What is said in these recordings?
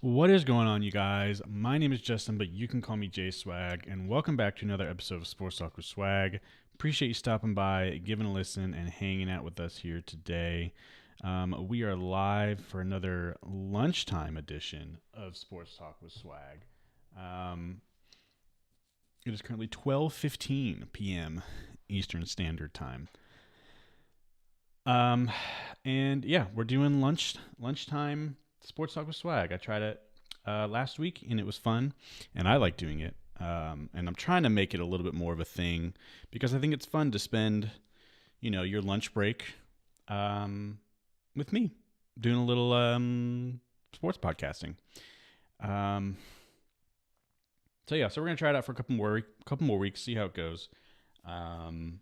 What is going on, you guys? My name is Justin, but you can call me J Swag, and welcome back to another episode of Sports Talk with Swag. Appreciate you stopping by, giving a listen, and hanging out with us here today. We are live for another lunchtime edition of Sports Talk with Swag. It is currently 12:15 p.m. Eastern Standard Time. Um, and yeah, we're doing lunchtime Sports Talk with Swag. I tried it last week and it was fun, and I like doing it. And I'm trying to make it a little bit more of a thing because I think it's fun to spend, your lunch break with me doing a little sports podcasting. So we're gonna try it out for a couple more weeks, see how it goes. And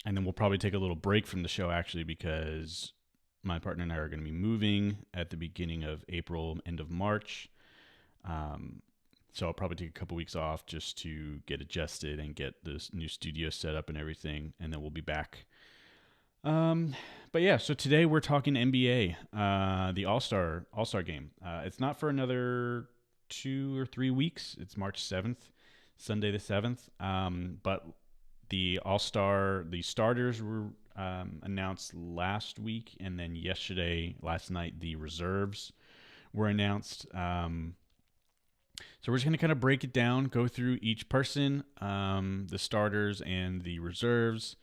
then we'll probably take a little break from the show actually because my partner and I are going to be moving at the beginning of April, end of March. So I'll probably take a couple weeks off just to get adjusted and get this new studio set up and everything, and then we'll be back. But yeah, so today we're talking NBA, the All-Star game. It's not for another 2 or 3 weeks. It's March 7th, Sunday the 7th. But the starters were announced last week, and then last night, the reserves were announced. So we're just going to kind of break it down, go through each person, the starters and the reserves,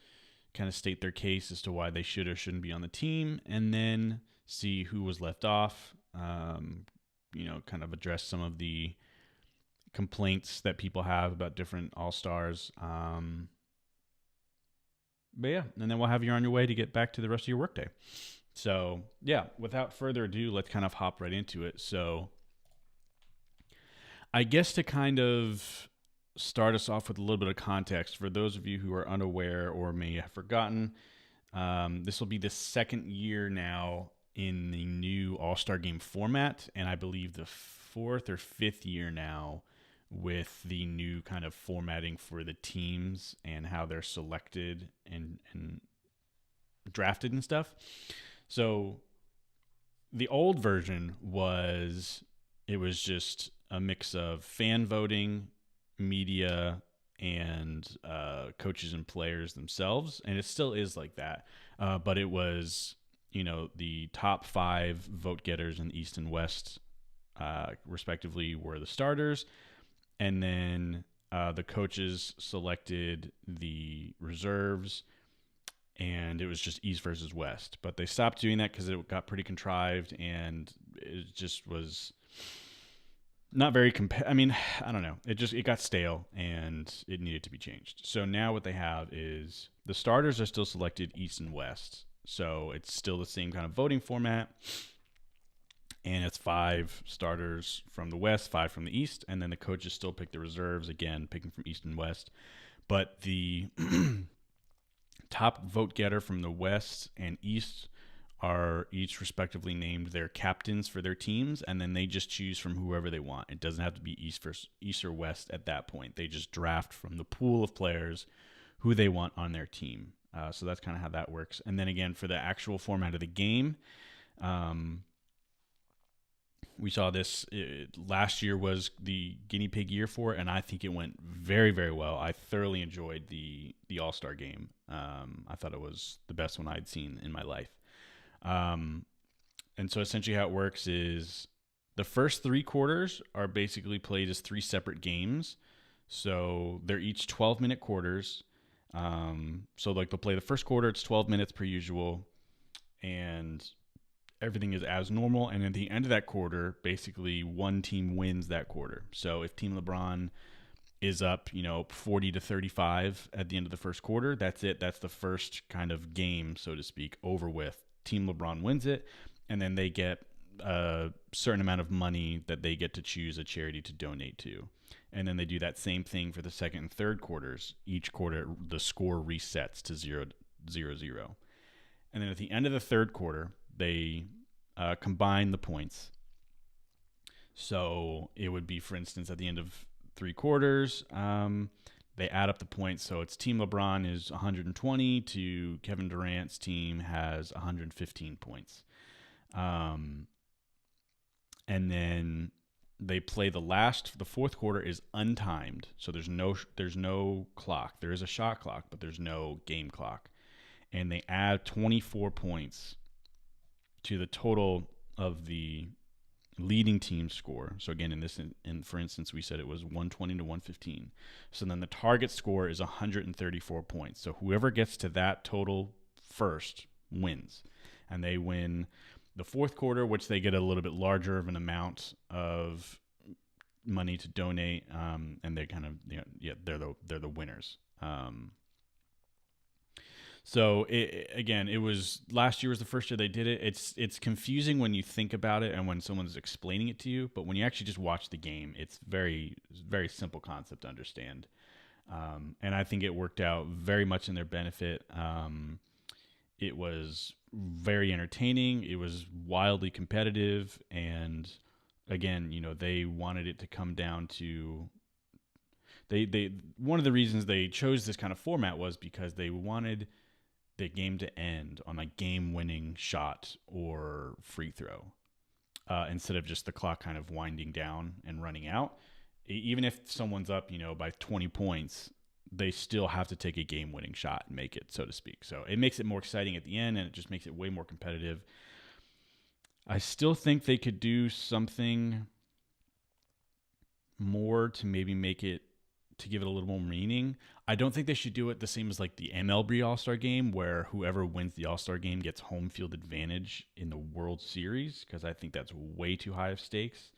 kind of state their case as to why they should or shouldn't be on the team, and then see who was left off, kind of address some of the complaints that people have about different All-Stars. But yeah, and then we'll have you on your way to get back to the rest of your workday. So yeah, without further ado, let's kind of hop right into it. So I guess to kind of start us off with a little bit of context, for those of you who are unaware or may have forgotten, this will be the second year now in the new All-Star Game format, and I believe the fourth or fifth year now with the new kind of formatting for the teams and how they're selected and drafted and stuff. So the old version was just a mix of fan voting, media, and coaches and players themselves, and it still is like that. But it was, the top 5 vote getters in the East and West, respectively, were the starters. And then the coaches selected the reserves, and it was just East versus West. But they stopped doing that because it got pretty contrived, and it just was not very I don't know. It got stale, and it needed to be changed. So now what they have is the starters are still selected East and West. So it's still the same kind of voting format. And it's 5 starters from the West, 5 from the East, and then the coaches still pick the reserves, again, picking from East and West. But the top vote getter from the West and East are each respectively named their captains for their teams, and then they just choose from whoever they want. It doesn't have to be East or West at that point. They just draft from the pool of players who they want on their team. So that's kind of how that works. And then again, for the actual format of the game, we saw this last year was the guinea pig year for it, and I think it went very, very well. I thoroughly enjoyed the All-Star game. I thought it was the best one I'd seen in my life. And so essentially how it works is the first 3 quarters are basically played as 3 separate games. So they're each 12-minute quarters. So like they'll play the first quarter, it's 12 minutes per usual, and everything is as normal. And at the end of that quarter, basically one team wins that quarter. So if Team LeBron is up, 40 to 35 at the end of the first quarter, that's it. That's the first kind of game, so to speak, over with. Team LeBron wins it, and then they get a certain amount of money that they get to choose a charity to donate to. And then they do that same thing for the second and third quarters. Each quarter, the score resets to 0-0. And then at the end of the third quarter, they combine the points. So it would be, for instance, at the end of 3 quarters, they add up the points. So it's Team LeBron is 120 to Kevin Durant's team has 115 points. and then they play the fourth quarter is untimed, so there's no clock. There is a shot clock, but there's no game clock, and they add 24 points to the total of the leading team score. So again, for instance, we said it was 120 to 115. So then the target score is 134 points. So whoever gets to that total first wins, and they win the fourth quarter, which they get a little bit larger of an amount of money to donate, and they kind of they're the winners. So again, it was last year was the first year they did it. It's confusing when you think about it and when someone's explaining it to you, but when you actually just watch the game, it's very simple concept to understand. And I think it worked out very much in their benefit. It was very entertaining. It was wildly competitive, and again, they wanted it to come down to they one of the reasons they chose this kind of format was because they wanted the game to end on a game-winning shot or free throw, instead of just the clock kind of winding down and running out. Even if someone's up, by 20 points, they still have to take a game-winning shot and make it, so to speak. So it makes it more exciting at the end, and it just makes it way more competitive. I still think they could do something more to maybe make it, to give it a little more meaning. I don't think they should do it the same as like the MLB All-Star Game, where whoever wins the All-Star Game gets home field advantage in the World Series, because I think that's way too high of stakes.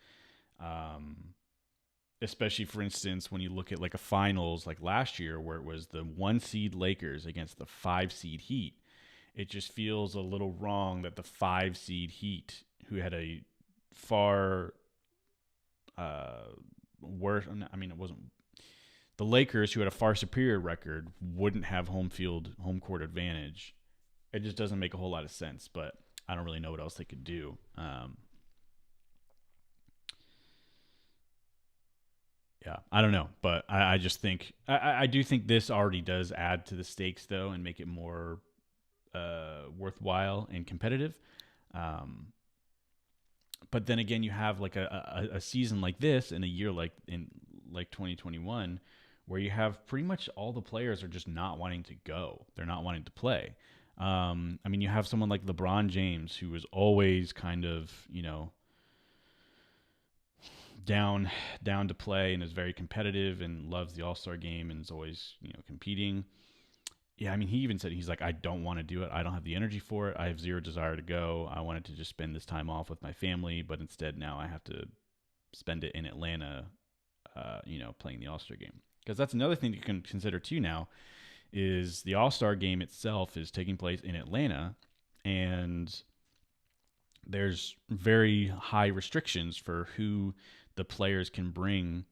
Especially, for instance, when you look at like a finals like last year where it was the 1 seed Lakers against the 5 seed Heat. It just feels a little wrong that the 5 seed Heat, who had a far worse, it wasn't, the Lakers, who had a far superior record, wouldn't have home court advantage. It just doesn't make a whole lot of sense, but I don't really know what else they could do. Yeah, I don't know, but I just think I do think this already does add to the stakes though, and make it more worthwhile and competitive. But then again, you have like a season like this in a year like 2021, where you have pretty much all the players are just not wanting to go. They're not wanting to play. You have someone like LeBron James, who is always kind of, down to play and is very competitive and loves the All-Star game and is always, competing. Yeah, he even said, he's like, I don't want to do it. I don't have the energy for it. I have zero desire to go. I wanted to just spend this time off with my family, but instead now I have to spend it in Atlanta, playing the All-Star game. Because that's another thing you can consider too now, is the All-Star game itself is taking place in Atlanta, and there's very high restrictions for who the players can bring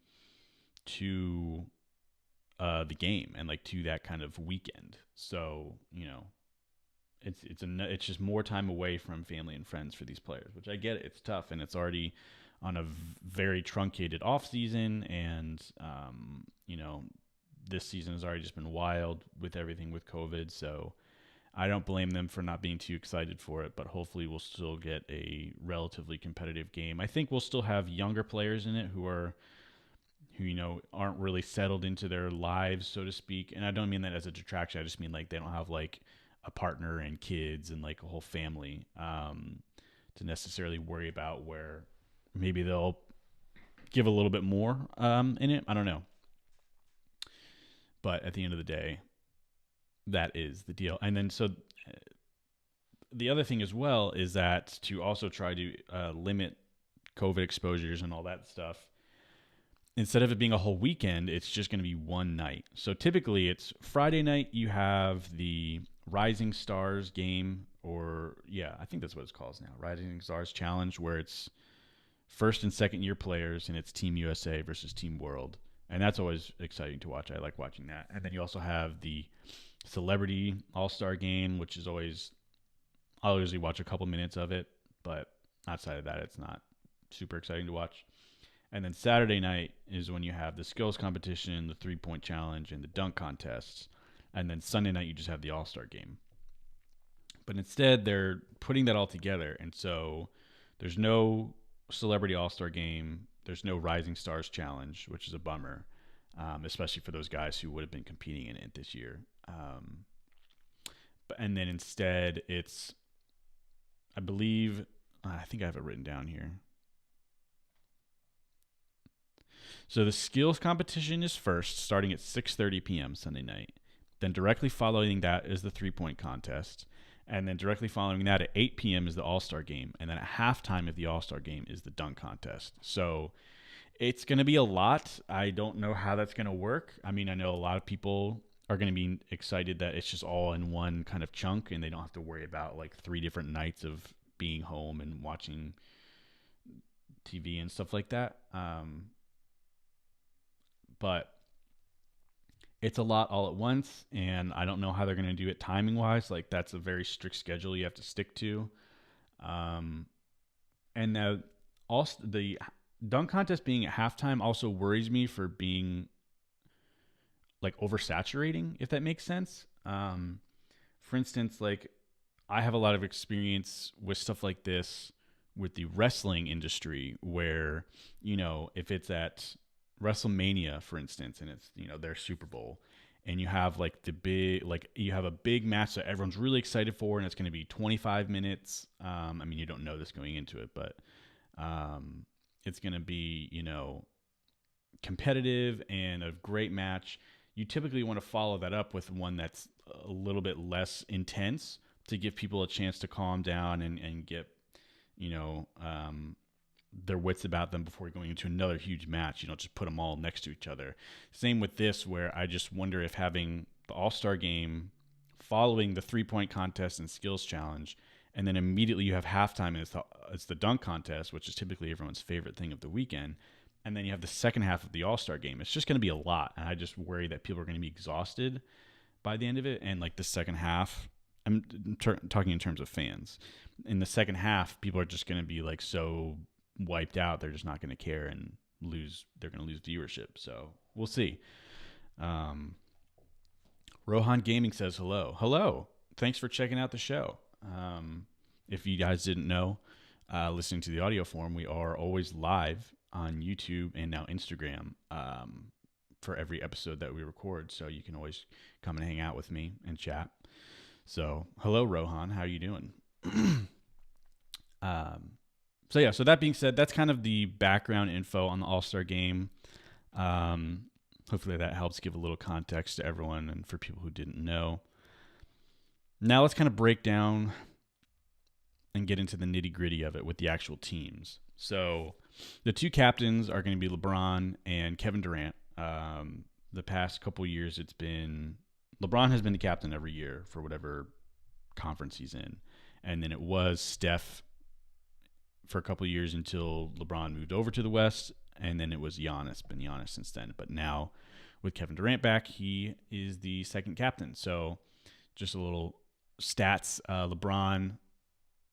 to the game and like to that kind of weekend. So, it's just more time away from family and friends for these players, which I get it. It's tough, and it's already on a very truncated off season, and this season has already just been wild with everything with COVID. So I don't blame them for not being too excited for it, but hopefully we'll still get a relatively competitive game. I think we'll still have younger players in it who aren't really settled into their lives, so to speak. And I don't mean that as a detraction. I just mean like they don't have like a partner and kids and like a whole family to necessarily worry about, where maybe they'll give a little bit more in it. I don't know. But at the end of the day, that is the deal. And then so the other thing as well is that to also try to limit COVID exposures and all that stuff, instead of it being a whole weekend, it's just going to be one night. So typically it's Friday night, you have the Rising Stars game, I think that's what it's called now, Rising Stars Challenge, where it's first and second year players, and it's Team USA versus Team World. And that's always exciting to watch. I like watching that. And then you also have the Celebrity All-Star Game, which is I'll usually watch a couple minutes of it, but outside of that, it's not super exciting to watch. And then Saturday night is when you have the skills competition, the 3-point challenge, and the dunk contests. And then Sunday night, you just have the All-Star Game. But instead, they're putting that all together. And so there's no Celebrity All-Star Game. There's no Rising Stars Challenge, which is a bummer, especially for those guys who would have been competing in it this year. And then instead, it's, I believe, I think I have it written down here. So the skills competition is first, starting at 6:30 p.m. Sunday night. Then directly following that is the three-point contest. And then directly following that at 8 p.m. is the All-Star Game. And then at halftime of the All-Star Game is the dunk contest. So it's going to be a lot. I don't know how that's going to work. I mean, I know a lot of people are going to be excited that it's just all in one kind of chunk and they don't have to worry about like 3 different nights of being home and watching TV and stuff like that. But it's a lot all at once, and I don't know how they're going to do it timing wise. Like, that's a very strict schedule you have to stick to. And now also the dunk contest being at halftime also worries me for being like oversaturating, if that makes sense. For instance, like, I have a lot of experience with stuff like this with the wrestling industry where, you know, if it's at WrestleMania, for instance, and it's, you know, their Super Bowl, and you have like you have a big match that everyone's really excited for, and it's going to be 25 minutes. I mean, you don't know this going into it, but it's going to be, you know, competitive and a great match. You typically want to follow that up with one that's a little bit less intense to give people a chance to calm down and get, you know, their wits about them before going into another huge match. You don't just put them all next to each other. Same with this, where I just wonder if having the All-Star Game following the three-point contest and skills challenge, and then immediately you have halftime and it's the dunk contest, which is typically everyone's favorite thing of the weekend, and then you have the second half of the All-Star Game. It's just going to be a lot, and I just worry that people are going to be exhausted by the end of it. And like the second half, I'm talking in terms of fans. In the second half, people are just going to be like so wiped out, they're just not going to care and they're going to lose viewership. So we'll see. Rohan Gaming says hello, thanks for checking out the show. If you guys didn't know, listening to the audio form, we are always live on YouTube and now Instagram for every episode that we record, so you can always come and hang out with me and chat. So hello, Rohan, how are you doing? So that being said, that's kind of the background info on the All-Star Game. Hopefully that helps give a little context to everyone and for people who didn't know. Now let's kind of break down and get into the nitty-gritty of it with the actual teams. So the two captains are going to be LeBron and Kevin Durant. The past couple years, it's been LeBron has been the captain every year for whatever conference he's in. And then it was Steph for a couple of years until LeBron moved over to the West, and then it was Giannis, been Giannis since then. But now with Kevin Durant back, he is the second captain. So just a little stats. LeBron,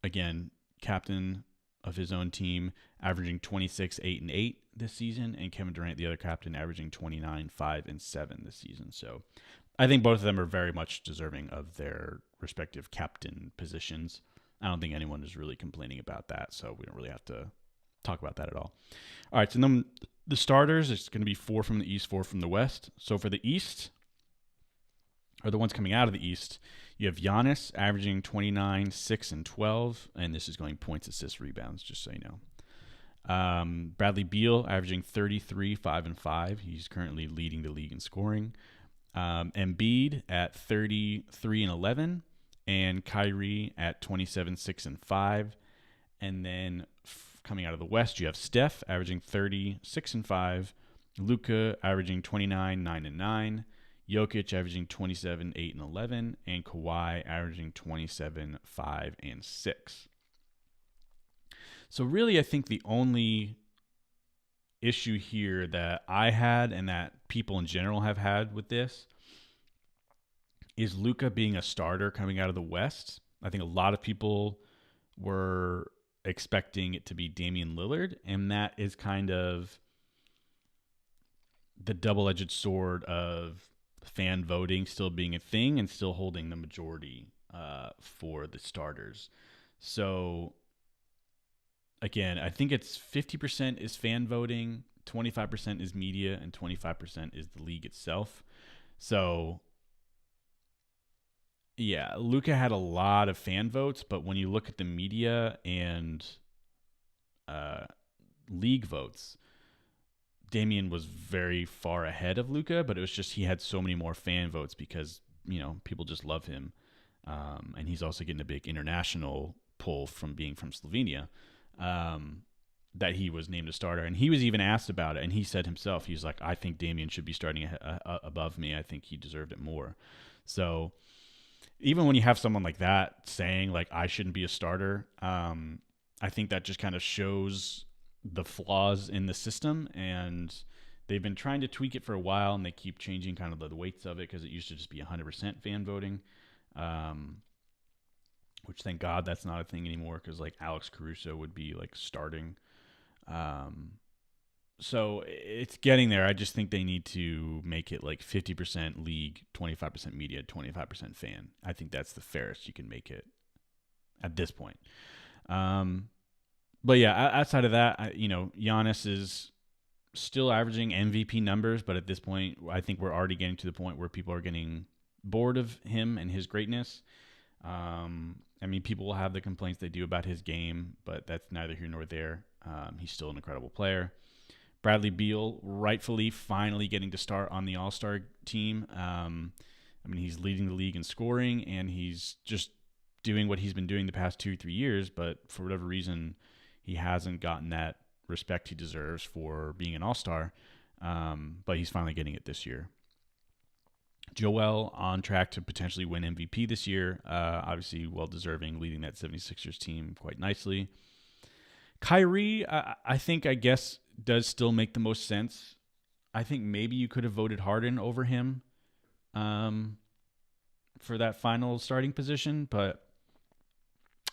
again, captain of his own team, averaging 26, 8, and 8 this season, and Kevin Durant, the other captain, averaging 29, 5, and 7 this season. So I think both of them are very much deserving of their respective captain positions. I don't think anyone is really complaining about that, so we don't really have to talk about that at all. All right, so then the starters, it's going to be 4 from the East, 4 from the West. So for the East, or the ones coming out of the East, you have Giannis averaging 29, 6, and 12, and this is going points, assists, rebounds, just so you know. Bradley Beal averaging 33, 5, and 5. He's currently leading the league in scoring. Embiid at 33 and 11. And Kyrie at 27, 6, and 5. And then coming out of the West, you have Steph averaging 30, 6, and 5. Luka averaging 29, 9, and 9. Jokic averaging 27, 8, and 11. And Kawhi averaging 27, 5, and 6. So really, I think the only issue here that I had and that people in general have had with this is Luka being a starter coming out of the West. I think a lot of people were expecting it to be Damian Lillard, and that is kind of the double-edged sword of fan voting still being a thing and still holding the majority for the starters. So again, I think it's 50% is fan voting, 25% is media, and 25% is the league itself. So yeah, Luca had a lot of fan votes, but when you look at the media and uh, league votes, Damian was very far ahead of Luca, but it was just he had so many more fan votes because people just love him, and he's also getting a big international pull from being from Slovenia. Um, that he was named a starter, and he was even asked about it, and he said himself, he's like, I think Damian should be starting above me. I think he deserved it more. So even when you have someone like that saying like I shouldn't be a starter, I think that just kind of shows the flaws in the system, and they've been trying to tweak it for a while, and they keep changing kind of the weights of it because it used to just be 100% fan voting, which thank God that's not a thing anymore because like Alex Caruso would be like starting. Um, so it's getting there. I just think they need to make it like 50% league, 25% media, 25% fan. I think that's the fairest you can make it at this point. But yeah, outside of that, Giannis is still averaging MVP numbers, but at this point, I think we're already getting to the point where people are getting bored of him and his greatness. I mean, people will have the complaints they do about his game, but that's neither here nor there. He's still an incredible player. Bradley Beal, rightfully, finally getting to start on the All-Star team. I mean, he's leading the league in scoring, and he's just doing what he's been doing the past 2-3 years, but for whatever reason, he hasn't gotten that respect he deserves for being an All-Star, but he's finally getting it this year. Joel on track to potentially win MVP this year. Obviously, well-deserving, leading that 76ers team quite nicely. Kyrie, I guess, does still make the most sense. I think maybe you could have voted Harden over him for that final starting position, but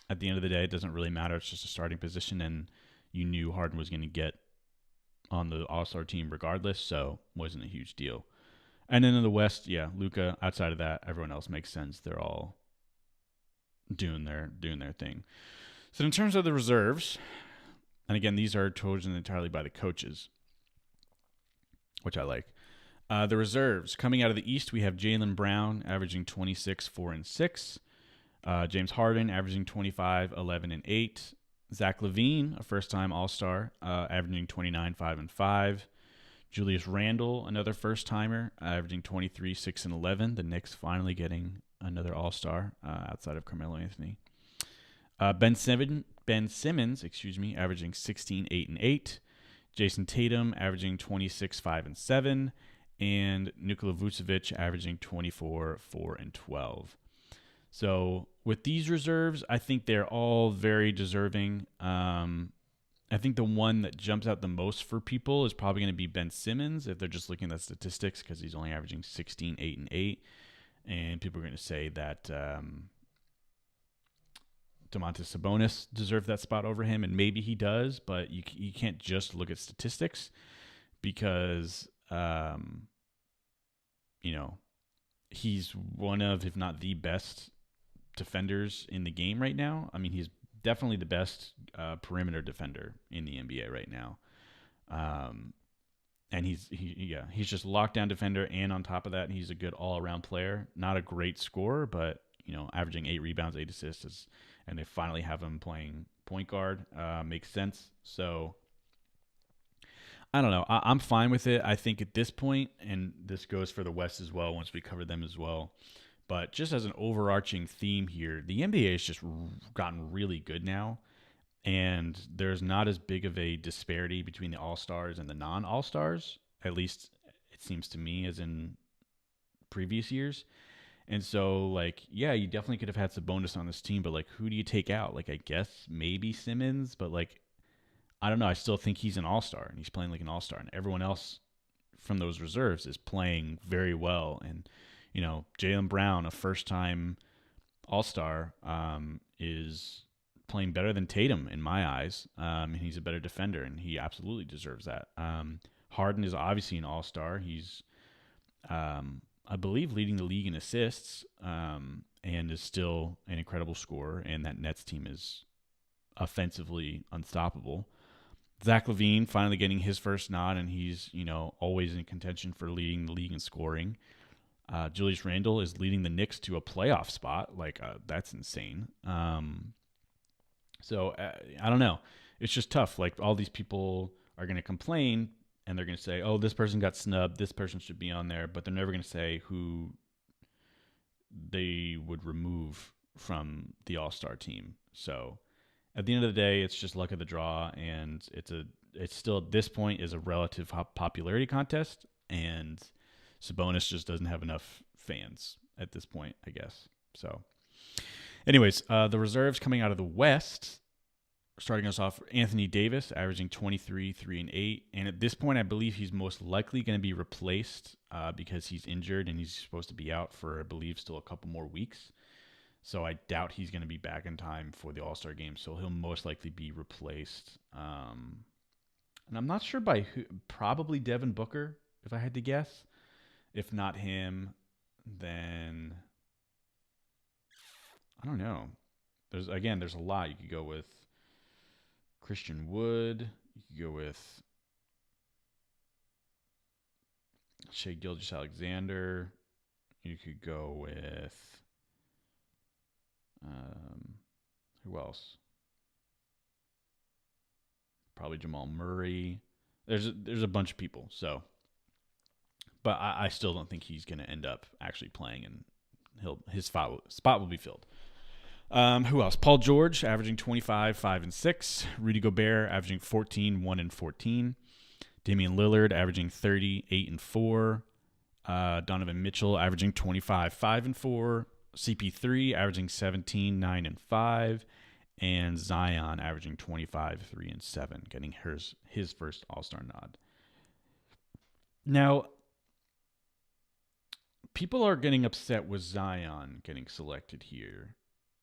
at the end of the day, it doesn't really matter. It's just a starting position, and you knew Harden was going to get on the All-Star team regardless, so it wasn't a huge deal. And then in the West, yeah, Luka. Outside of that, everyone else makes sense. They're all doing their thing. So in terms of the reserves, and again, these are chosen entirely by the coaches, which I like. The reserves coming out of the East, we have Jaylen Brown averaging 26, 4, and 6. James Harden averaging 25, 11, and 8. Zach LaVine, a first-time All-Star, averaging 29, 5, and 5. Julius Randle, another first-timer, averaging 23, 6, and 11. The Knicks finally getting another All-Star outside of Carmelo Anthony. Ben Simmons, averaging 16, 8, and 8. Jason Tatum averaging 26, 5, and 7. And Nikola Vucevic averaging 24, 4, and 12. So with these reserves, I think they're all very deserving. I think the one that jumps out the most for people is probably going to be Ben Simmons if they're just looking at statistics because he's only averaging 16, 8, and 8. And people are going to say that Domantas Sabonis deserved that spot over him, and maybe he does, but you can't just look at statistics because, he's one of, if not the best defenders in the game right now. I mean, he's definitely the best perimeter defender in the NBA right now. And he's just a lockdown defender, and on top of that, he's a good all-around player. Not a great scorer, but averaging 8 rebounds, 8 assists, and they finally have him playing point guard. Makes sense. So I don't know. I'm fine with it. I think at this point, and this goes for the West as well once we cover them as well, but just as an overarching theme here, the NBA has just gotten really good now, and there's not as big of a disparity between the All-Stars and the non-All-Stars, at least it seems to me, as in previous years. And so, you definitely could have had Sabonis on this team, but, who do you take out? I guess maybe Simmons, but, I don't know. I still think he's an all-star, and he's playing like an all-star, and everyone else from those reserves is playing very well. And, Jaylen Brown, a first-time all-star, is playing better than Tatum in my eyes, and he's a better defender, and he absolutely deserves that. Harden is obviously an all-star. He's, I believe, leading the league in assists, and is still an incredible scorer, and that Nets team is offensively unstoppable. Zach LaVine finally getting his first nod, and he's, always in contention for leading the league in scoring. Julius Randle is leading the Knicks to a playoff spot. That's insane. So I don't know. It's just tough. Like, all these people are going to complain, and they're going to say, oh, this person got snubbed. This person should be on there. But they're never going to say who they would remove from the All-Star team. So at the end of the day, it's just luck of the draw, and it's still at this point is a relative popularity contest, and Sabonis just doesn't have enough fans at this point, I guess. So anyways, the reserves coming out of the West, starting us off, Anthony Davis, averaging 23, 3, and 8. And at this point, I believe he's most likely going to be replaced because he's injured and he's supposed to be out for, I believe, still a couple more weeks. So I doubt he's going to be back in time for the All-Star game. So he'll most likely be replaced. And I'm not sure by who. Probably Devin Booker, if I had to guess. If not him, then I don't know. There's a lot. You could go with Christian Wood. You could go with Shai Gilgeous-Alexander. You could go with who else? Probably Jamal Murray. There's a bunch of people. So, but I still don't think he's going to end up actually playing, and his spot will be filled. Who else? Paul George, averaging 25, 5, and 6. Rudy Gobert, averaging 14, 1, and 14. Damian Lillard, averaging 30, 8, and 4. Donovan Mitchell, averaging 25, 5, and 4. CP3, averaging 17, 9, and 5. And Zion, averaging 25, 3, and 7, getting his first All-Star nod. Now, people are getting upset with Zion getting selected here.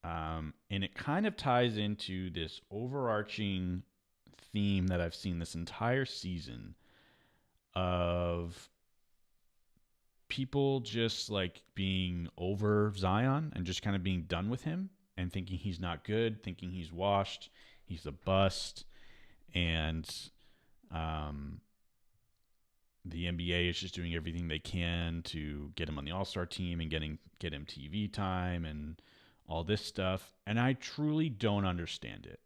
And it kind of ties into this overarching theme that I've seen this entire season of people just like being over Zion and just kind of being done with him and thinking he's not good, thinking he's washed, he's a bust, and the NBA is just doing everything they can to get him on the All-Star team and get him TV time and all this stuff. And I truly don't understand it.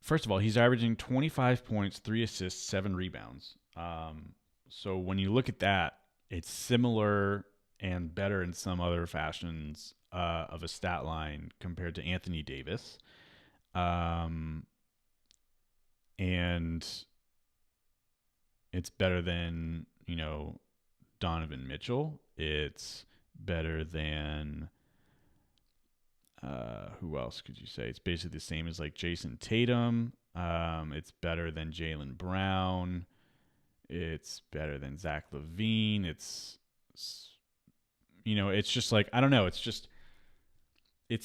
First of all, he's averaging 25 points, 3 assists, 7 rebounds. So when you look at that, it's similar and better in some other fashions of a stat line compared to Anthony Davis. And it's better than, Donovan Mitchell. It's better than who else could you say? It's basically the same as like Jason Tatum. It's better than Jaylen Brown. It's better than Zach LaVine. It's just like, I don't know. It's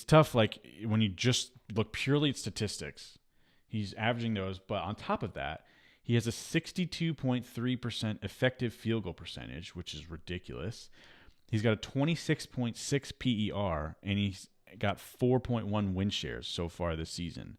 tough. Like when you just look purely at statistics, he's averaging those. But on top of that, he has a 62.3% effective field goal percentage, which is ridiculous. He's got a 26.6 PER, and he's got 4.1 win shares so far this season.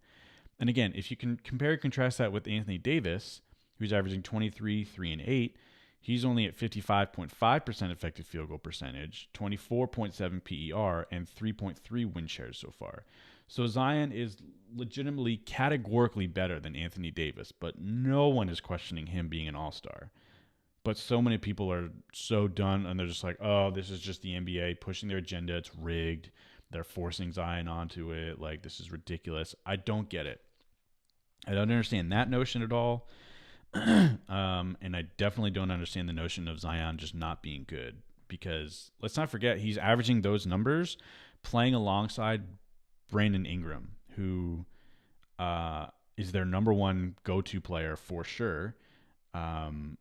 And again, if you can compare and contrast that with Anthony Davis, who's averaging 23, 3, and 8, he's only at 55.5% effective field goal percentage, 24.7 PER, and 3.3 win shares so far. So Zion is legitimately categorically better than Anthony Davis, but no one is questioning him being an all-star. But so many people are so done, and they're just like, oh, this is just the NBA pushing their agenda. It's rigged. They're forcing Zion onto it. Like, this is ridiculous. I don't get it. I don't understand that notion at all. And I definitely don't understand the notion of Zion just not being good, because let's not forget he's averaging those numbers playing alongside Brandon Ingram, who is their number one go-to player for sure. And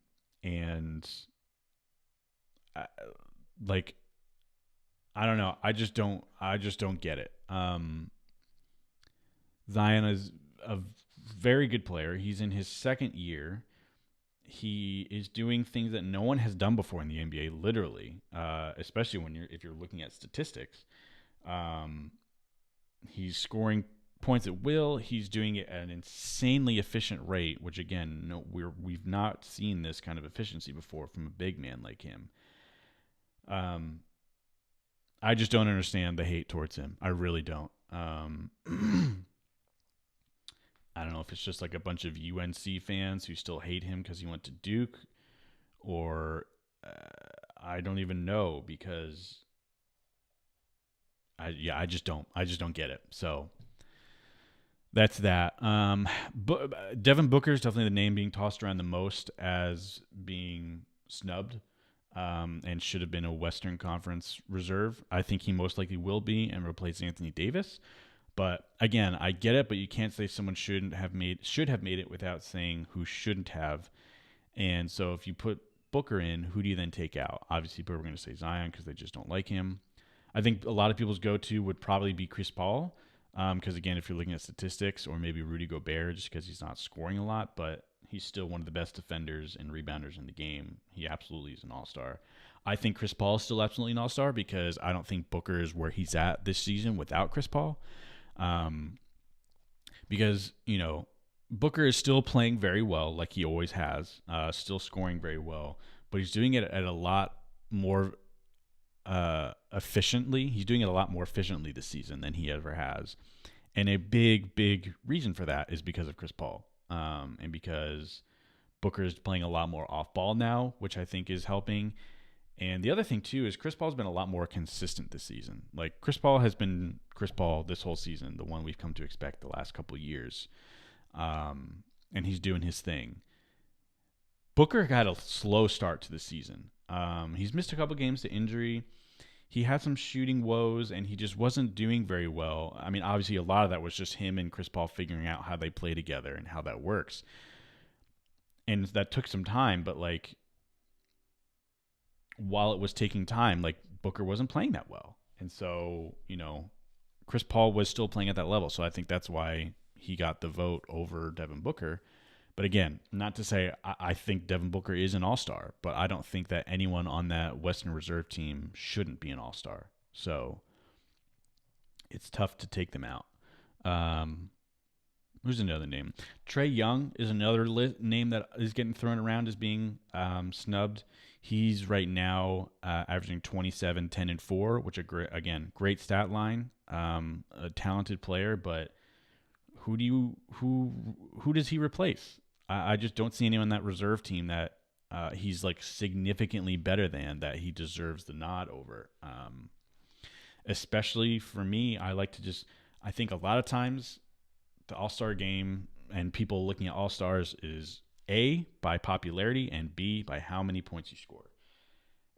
I don't know. I just don't get it. Zion is a very good player. He's in his second year. He is doing things that no one has done before in the NBA, literally, especially if you're looking at statistics. He's scoring points at will. He's doing it at an insanely efficient rate, which again, no, we've not seen this kind of efficiency before from a big man like him. Um, I just don't understand the hate towards him. I really don't. I don't know if it's just like a bunch of UNC fans who still hate him because he went to Duke, or I don't even know because I just don't get it. So that's that. But Devin Booker is definitely the name being tossed around the most as being snubbed, and should have been a Western Conference reserve. I think he most likely will be and replace Anthony Davis. But again, I get it, but you can't say someone should have made it without saying who shouldn't have. And so if you put Booker in, who do you then take out? Obviously, people are going to say Zion because they just don't like him. I think a lot of people's go-to would probably be Chris Paul, because again, if you're looking at statistics, or maybe Rudy Gobert, just because he's not scoring a lot, but he's still one of the best defenders and rebounders in the game. He absolutely is an all-star. I think Chris Paul is still absolutely an all-star because I don't think Booker is where he's at this season without Chris Paul. Because, Booker is still playing very well, like he always has, still scoring very well, but he's doing it at a lot more efficiently. He's doing it a lot more efficiently this season than he ever has. And a big, big reason for that is because of Chris Paul, and because Booker is playing a lot more off ball now, which I think is helping. And the other thing, too, is Chris Paul's been a lot more consistent this season. Like, Chris Paul has been Chris Paul this whole season, the one we've come to expect the last couple of years. And he's doing his thing. Booker had a slow start to the season. He's missed a couple games to injury. He had some shooting woes, and he just wasn't doing very well. I mean, obviously, a lot of that was just him and Chris Paul figuring out how they play together and how that works. And that took some time, but, like, while it was taking time, like, Booker wasn't playing that well. And so, Chris Paul was still playing at that level. So I think that's why he got the vote over Devin Booker. But again, not to say I think Devin Booker is an all-star, but I don't think that anyone on that Western Reserve team shouldn't be an all-star. So it's tough to take them out. Who's another name? Trae Young is another name that is getting thrown around as being snubbed. He's right now averaging 27, 10, and 4, which great stat line. A talented player, but who does he replace? I just don't see anyone on that reserve team that he's like significantly better than, that he deserves the nod over. Especially for me, I think a lot of times the All-Star game and people looking at All-Stars is A, by popularity, and B, by how many points you score.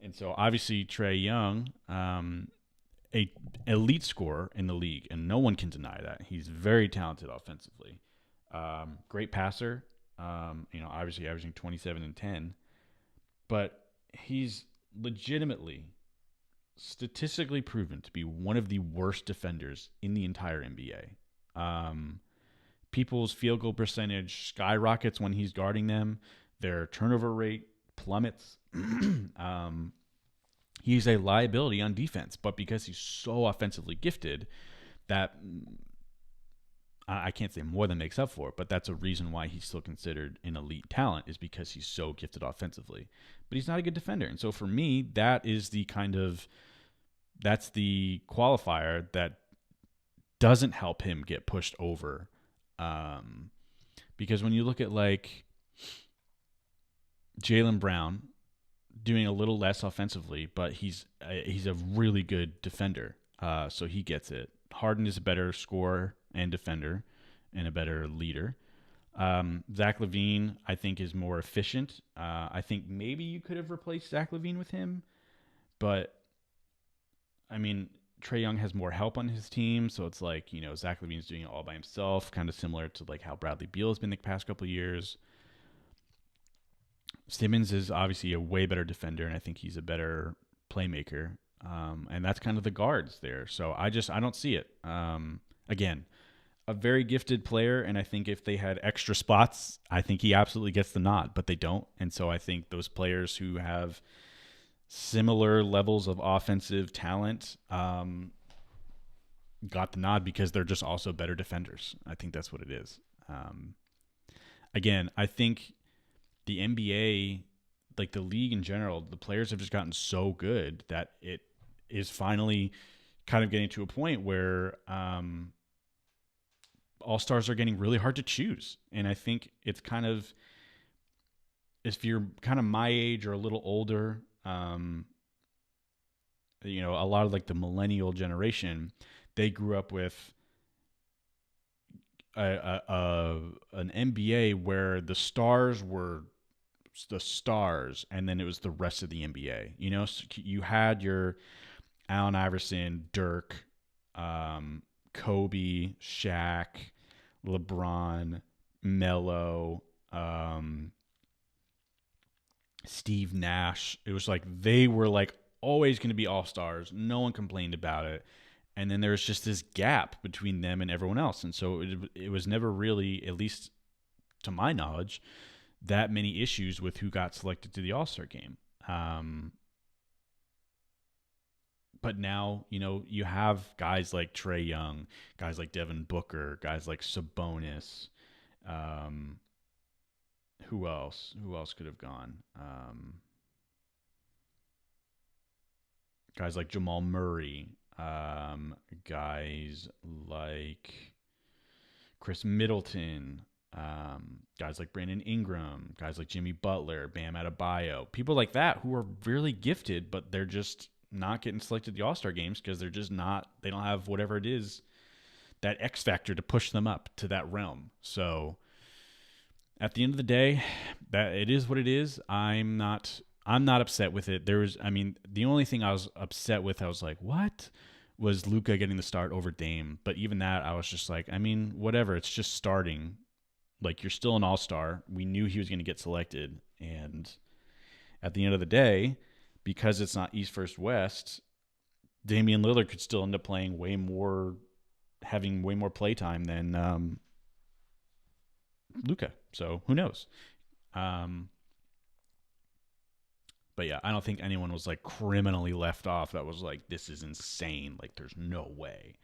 And so obviously Trae Young, a elite scorer in the league, and no one can deny that. He's very talented offensively. Great passer, obviously averaging 27 and 10. But he's legitimately, statistically proven to be one of the worst defenders in the entire NBA. People's field goal percentage skyrockets when he's guarding them. Their turnover rate plummets. He's a liability on defense, but because he's so offensively gifted, that I can't say more than makes up for it, but that's a reason why he's still considered an elite talent, is because he's so gifted offensively. But he's not a good defender. And so for me, that's the qualifier that doesn't help him get pushed over. Because when you look at like Jaylen Brown doing a little less offensively, but he's a really good defender, so he gets it. Harden is a better scorer and defender and a better leader. Zach LaVine, I think, is more efficient. I think maybe you could have replaced Zach LaVine with him, but I mean, Trae Young has more help on his team, so it's like, Zach LaVine's doing it all by himself, kind of similar to like how Bradley Beal has been the past couple of years. Simmons is obviously a way better defender, and I think he's a better playmaker. And that's kind of the guards there. So I don't see it. Again, a very gifted player, and I think if they had extra spots, I think he absolutely gets the nod, but they don't. And so I think those players who have similar levels of offensive talent got the nod because they're just also better defenders. I think that's what it is. Um, Again, I think the NBA, like the league in general, the players have just gotten so good that it is finally kind of getting to a point where all stars are getting really hard to choose. And I think it's kind of, if you're kind of my age or a little older, a lot of like the millennial generation, they grew up with an NBA where the stars were the stars, and then it was the rest of the NBA. So you had your Allen Iverson, Dirk, Kobe, Shaq, LeBron, Melo, Steve Nash. It was like they were like always going to be all stars. No one complained about it. And then there was just this gap between them and everyone else. And so it was never really, at least to my knowledge, that many issues with who got selected to the All-Star game. But now, you have guys like Trae Young, guys like Devin Booker, guys like Sabonis. Who else? Who else could have gone? Guys like Jamal Murray. Guys like Chris Middleton. Guys like Brandon Ingram. Guys like Jimmy Butler, Bam Adebayo. People like that who are really gifted, but they're just not getting selected to the All-Star games because they're just not, they don't have whatever it is, that X factor to push them up to that realm. So at the end of the day, that it is what it is. I'm not upset with it. The only thing I was upset with, I was like, what? Was Luka getting the start over Dame. But even that, I was just like, whatever. It's just starting. Like, you're still an all-star. We knew he was going to get selected. And at the end of the day, because it's not East versus West, Damian Lillard could still end up playing having way more play time than Luka. So who knows? But yeah, I don't think anyone was like criminally left off. That was like, this is insane. Like, there's no way.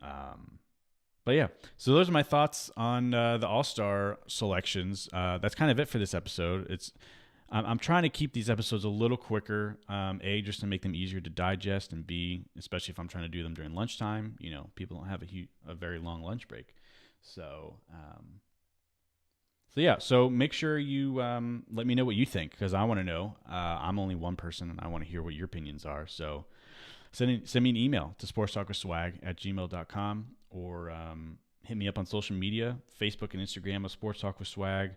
But yeah, so those are my thoughts on the All-Star selections. That's kind of it for this episode. I'm trying to keep these episodes a little quicker. A, just to make them easier to digest, and B, especially if I'm trying to do them during lunchtime. People don't have a very long lunch break. So yeah, so make sure you let me know what you think, because I want to know. I'm only one person, and I want to hear what your opinions are. So send me an email to sportstalkwithswag@gmail.com, or hit me up on social media, Facebook and Instagram of Sports Talk with Swag.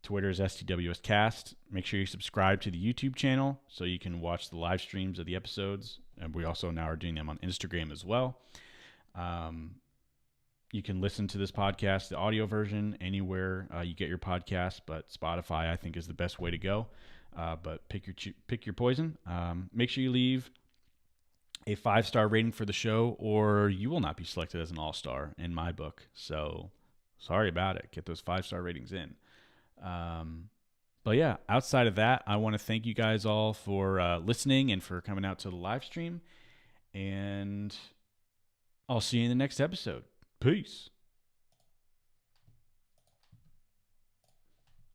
Twitter is STWScast. Make sure you subscribe to the YouTube channel so you can watch the live streams of the episodes. And we also now are doing them on Instagram as well. You can listen to this podcast, the audio version, anywhere you get your podcast, but Spotify, I think, is the best way to go. But pick your poison. Make sure you leave a 5-star rating for the show, or you will not be selected as an all-star in my book. So sorry about it. Get those 5-star ratings in. But yeah, outside of that, I want to thank you guys all for listening and for coming out to the live stream. And I'll see you in the next episode. Peace.